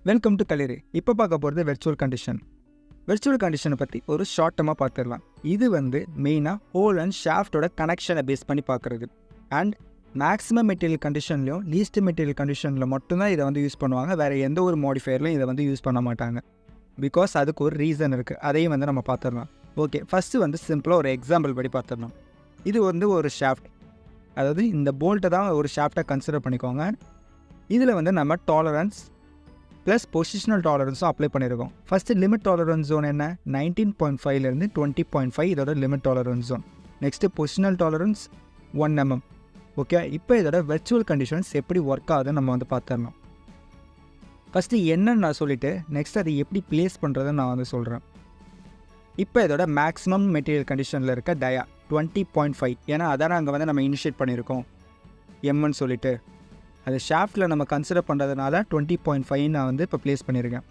Welcome to கலிரு. இப்போ பார்க்க போகிறது வெர்ச்சுவல் கண்டிஷன். வெர்ச்சுவல் கண்டிஷனை பற்றி ஒரு ஷார்ட் டர்மாக பார்த்துடலாம். இது மெயினாக ஹோல் அண்ட் ஷாஃப்டோட கனெக்ஷனை பேஸ் பண்ணி பார்க்குறது. அண்ட் மேக்ஸிமம் மெட்டீரியல் கண்டிஷன்லையும் லீஸ்ட் மெட்டீரியல் கண்டிஷனில் மட்டும்தான் இதை யூஸ் பண்ணுவாங்க. வேறு எந்த ஒரு மாடிஃபையர்லையும் இதை யூஸ் பண்ண மாட்டாங்க. பிகாஸ் அதுக்கு ஒரு ரீசன் இருக்குது. அதையும் நம்ம பார்த்துடலாம். ஓகே, ஃபஸ்ட்டு சிம்பிளாக ஒரு எக்ஸாம்பிள் படி பார்த்துடலாம். இது ஒரு ஷாஃப்ட், அதாவது இந்த போல்ட்டை தான் ஒரு ஷாஃப்டாக கன்சிடர் பண்ணிக்கோங்க. இதில் நம்ம டாலரன்ஸ் ப்ளஸ் பொசிஷனல் டாலரன்ஸும் அப்ளை பண்ணியிருக்கோம். ஃபஸ்ட்டு லிமிட் டாலரன்ஸ் ஜோன் என்ன, 19.5லேருந்து 20.5 இதோட limit tolerance zone. Next positional tolerance 1 mm. Okay, இப்போ இதோட வெர்ச்சுவல் கண்டிஷன்ஸ் எப்படி ஒர்க் ஆகுதுன்னு நம்ம பார்த்துடலாம். ஃபஸ்ட்டு என்னன்னு நான் சொல்லிவிட்டு நெக்ஸ்ட் அதை எப்படி ப்ளேஸ் பண்ணுறதுன்னு நான் சொல்கிறேன். இப்போ இதோட மேக்ஸிமம் மெட்டீரியல் கண்டிஷனில் இருக்க டயா 20.5, ஏன்னா அதான் அங்கே நம்ம இனிஷியேட் பண்ணியிருக்கோம் எம்ன்னு சொல்லிவிட்டு. அது ஷாஃப்டில் நம்ம கன்சிடர் பண்ணுறதுனால 20.5 நான் இப்போ ப்ளேஸ் பண்ணியிருக்கேன்.